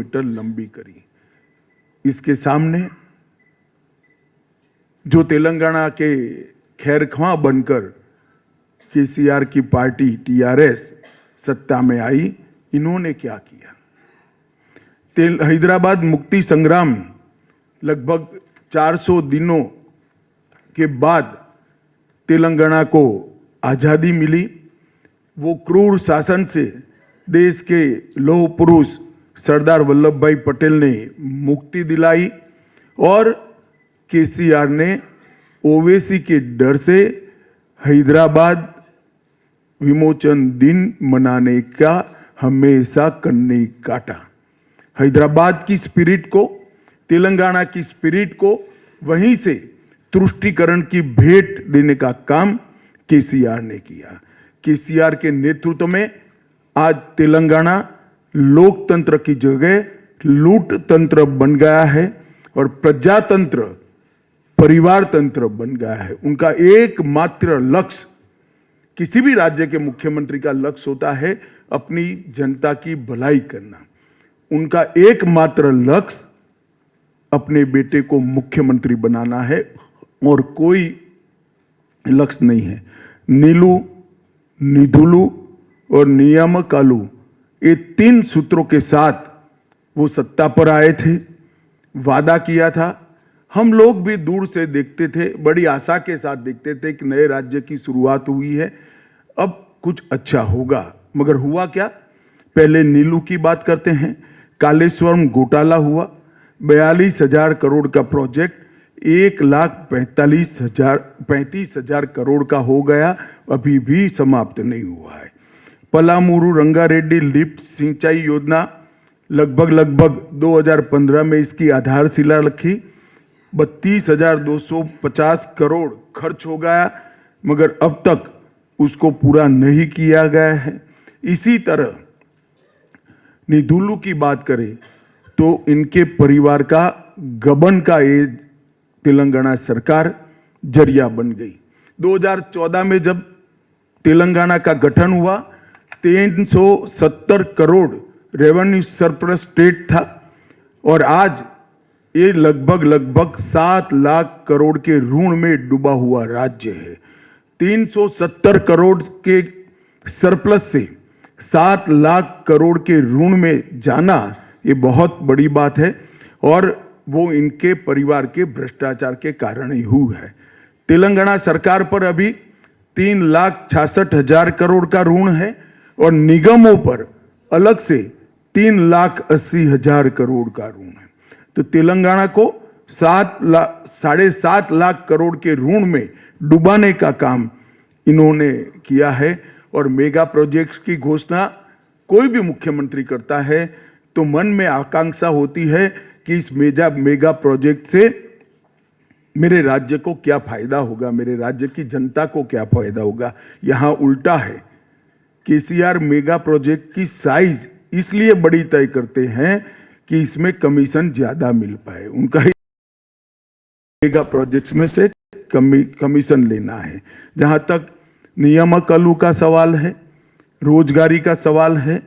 Kilometre लंबी करी। इसके सामने जो तेलंगाना के खैरख्वां बनकर केसीआर की पार्टी टीआरएस सत्ता में आई, इन्होंने क्या किया? हैदराबाद मुक्ति संग्राम लगभग 400 दिनों के बाद तेलंगाना को आजादी मिली। वो क्रूर शासन से देश के लौह पुरुष सरदार वल्लभ भाई पटेल ने मुक्ति दिलाई और केसीआर ने ओवैसी के डर से हैदराबाद विमोचन दिन मनाने का हमेशा कन्नी काटा। हैदराबाद की स्पिरिट को, तेलंगाना की स्पिरिट को वहीं से तुष्टीकरण की भेंट देने का काम केसीआर ने किया। केसीआर के नेतृत्व में आज तेलंगाना लोकतंत्र की जगह लूट तंत्र बन गया है और प्रजातंत्र परिवार तंत्र बन गया है। उनका एकमात्र लक्ष्य, किसी भी राज्य के मुख्यमंत्री का लक्ष्य होता है अपनी जनता की भलाई करना। उनका एकमात्र लक्ष्य अपने बेटे को मुख्यमंत्री बनाना है और कोई लक्ष्य नहीं है। नीलू, निधुलू और नियामकालू, ये 3 सूत्रों के साथ वो सत्ता पर आए थे, वादा किया था। हम लोग भी दूर से देखते थे, बड़ी आशा के साथ देखते थे कि नए राज्य की शुरुआत हुई है, अब कुछ अच्छा होगा। मगर हुआ क्या? पहले नीलू की बात करते हैं। कालेश्वरम घोटाला हुआ, 42,000 करोड़ का प्रोजेक्ट 1,35,000 करोड़ का हो गया, अभी भी समाप्त नहीं हुआ है। पलामूरू रंगारेड्डी लिफ्ट सिंचाई योजना लगभग 2015 में इसकी आधारशिला रखी, 32,250 करोड़ खर्च हो गया, मगर अब तक उसको पूरा नहीं किया गया है। इसी तरह निधुलू की बात करें तो इनके परिवार का गबन का ये तेलंगाना सरकार जरिया बन गई। 2014 में जब तेलंगाना का गठन हुआ, 370 करोड़ रेवेन्यू सरप्लस स्टेट था और आज ये लगभग 7 लाख करोड़ के ऋण में डूबा हुआ राज्य है। 370 करोड़ के सरप्लस से 7 लाख करोड़ के ऋण में जाना ये बहुत बड़ी बात है और वो इनके परिवार के भ्रष्टाचार के कारण ही हुआ है। तेलंगाना सरकार पर अभी 3,66,000 करोड़ का ऋण है और निगमों पर अलग से 3,80,000 करोड़ का ऋण है। तो तेलंगाना को 7.5 लाख करोड़ के ऋण में डुबाने का काम इन्होंने किया है। और मेगा प्रोजेक्ट्स की घोषणा कोई भी मुख्यमंत्री करता है तो मन में आकांक्षा होती है कि इस मेगा प्रोजेक्ट से मेरे राज्य को क्या फायदा होगा, मेरे राज्य की जनता को क्या फायदा होगा। यहां उल्टा है। केसीआर मेगा प्रोजेक्ट की साइज इसलिए बड़ी तय करते हैं कि इसमें कमीशन ज्यादा मिल पाए। उनका ही मेगा प्रोजेक्ट्स में से कमीशन लेना है। जहां तक नियामकालू का सवाल है, रोजगारी का सवाल है,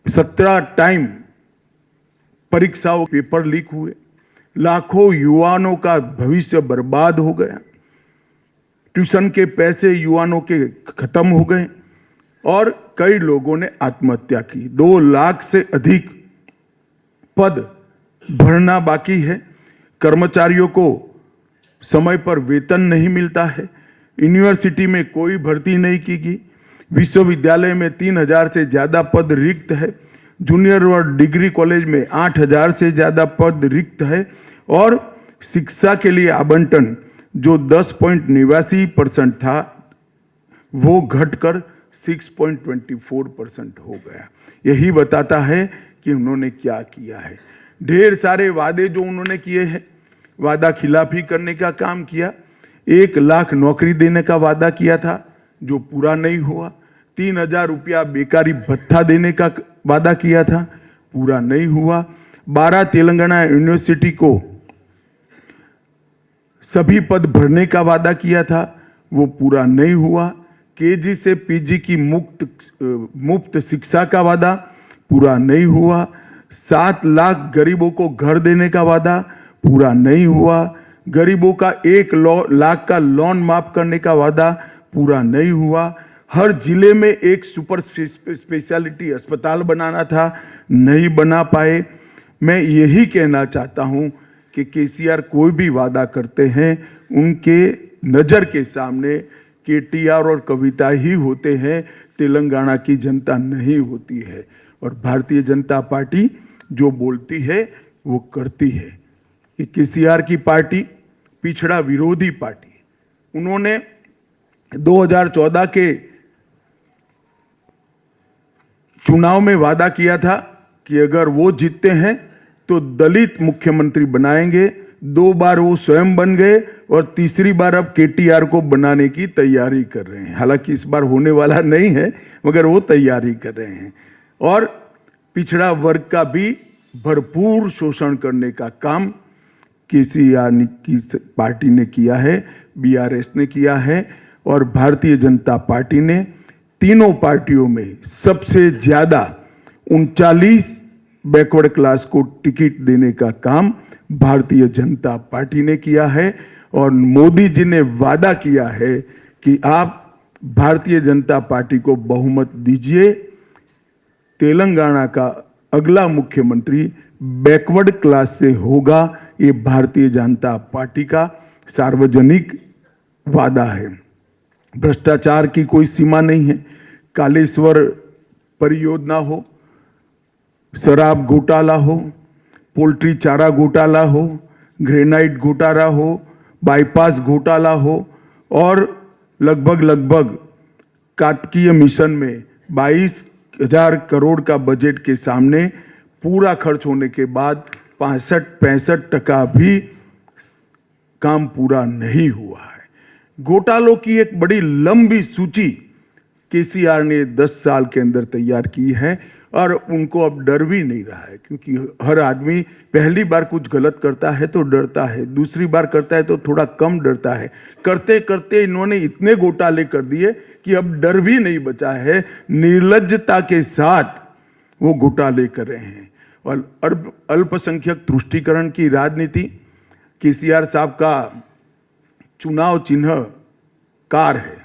17 टाइम परीक्षाओं पेपर लीक हुए, लाखों युवाओं का भविष्य बर्बाद हो गया, ट्यूशन के पैसे युवाओं के खत्म हो गए और कई लोगों ने आत्महत्या की। 2 लाख से अधिक पद भरना बाकी है, कर्मचारियों को समय पर वेतन नहीं मिलता है, यूनिवर्सिटी में कोई भर्ती नहीं की गई, विश्वविद्यालय में 3,000 से ज्यादा पद रिक्त है, जूनियर और डिग्री कॉलेज में 8,000 से ज्यादा पद रिक्त है और शिक्षा के लिए आवंटन जो 10.89% था वो घटकर 6.24% हो गया। यही बताता है कि उन्होंने क्या किया है। ढेर सारे वादे जो उन्होंने किए हैं, वादा खिलाफी करने का काम किया। 1 लाख नौकरी देने का वादा किया था जो पूरा नहीं हुआ। 3,000 रुपया बेकारी भत्ता देने का वादा किया था, पूरा नहीं हुआ। 12 तेलंगाना यूनिवर्सिटी को सभी पद भरने का वादा किया था, वो पूरा नहीं हुआ। केजी से पीजी की मुफ्त शिक्षा का वादा पूरा नहीं हुआ। 7 लाख गरीबों को घर देने का वादा पूरा नहीं हुआ। गरीबों का 1 लाख का लोन माफ करने का वादा पूरा नहीं हुआ। हर जिले में एक सुपर स्पेशलिटी अस्पताल बनाना था, नहीं बना पाए। मैं यही कहना चाहता हूं कि केसीआर कोई भी वादा करते हैं, उनके नजर के सामने केटीआर और कविता ही होते हैं, तेलंगाना की जनता नहीं होती है। और भारतीय जनता पार्टी जो बोलती है वो करती है। ये केसीआर की पार्टी पिछड़ा विरोधी पार्टी, उन्होंने 2014 के चुनाव में वादा किया था कि अगर वो जीतते हैं तो दलित मुख्यमंत्री बनाएंगे। 2 बार वो स्वयं बन गए और तीसरी बार अब केटीआर को बनाने की तैयारी कर रहे हैं। हालांकि इस बार होने वाला नहीं है, मगर वो तैयारी कर रहे हैं। और पिछड़ा वर्ग का भी भरपूर शोषण करने का काम केसीआर की पार्टी ने किया है, बीआरएस ने किया है और भारतीय जनता पार्टी ने तीनों पार्टियों में सबसे ज्यादा 39 बैकवर्ड क्लास को टिकट देने का काम भारतीय जनता पार्टी ने किया है। और मोदी जी ने वादा किया है कि आप भारतीय जनता पार्टी को बहुमत दीजिए, तेलंगाना का अगला मुख्यमंत्री बैकवर्ड क्लास से होगा। ये भारतीय जनता पार्टी का सार्वजनिक वादा है। भ्रष्टाचार की कोई सीमा नहीं है। कालेश्वर परियोजना हो, शराब घोटाला हो, पोल्ट्री चारा घोटाला हो, ग्रेनाइट घोटाला हो, बाईपास घोटाला हो और लगभग कातकीय मिशन में 22,000 करोड़ का बजट के सामने पूरा खर्च होने के बाद 65% भी काम पूरा नहीं हुआ है। घोटालों की एक बड़ी लंबी सूची केसीआर ने 10 साल के अंदर तैयार की है और उनको अब डर भी नहीं रहा है, क्योंकि हर आदमी पहली बार कुछ गलत करता है तो डरता है, दूसरी बार करता है तो थोड़ा कम डरता है। करते करते इन्होंने इतने घोटाले कर दिए कि अब डर भी नहीं बचा है। निर्लज्जता के साथ वो घोटाले कर रहे हैं। और अल्पसंख्यक तुष्टीकरण की राजनीति, केसीआर साहब का चुनाव चिन्ह कार है,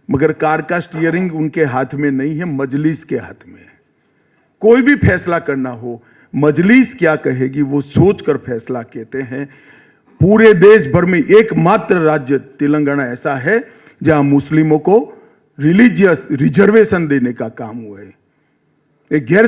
मगर कार का स्टीयरिंग उनके हाथ में नहीं है, मजलिस के हाथ में है। कोई भी फैसला करना हो, मजलिस क्या कहेगी वो सोचकर फैसला कहते हैं। पूरे देश भर में एकमात्र राज्य तेलंगाना ऐसा है जहां मुस्लिमों को रिलीजियस रिजर्वेशन देने का काम हुआ है। एक गैर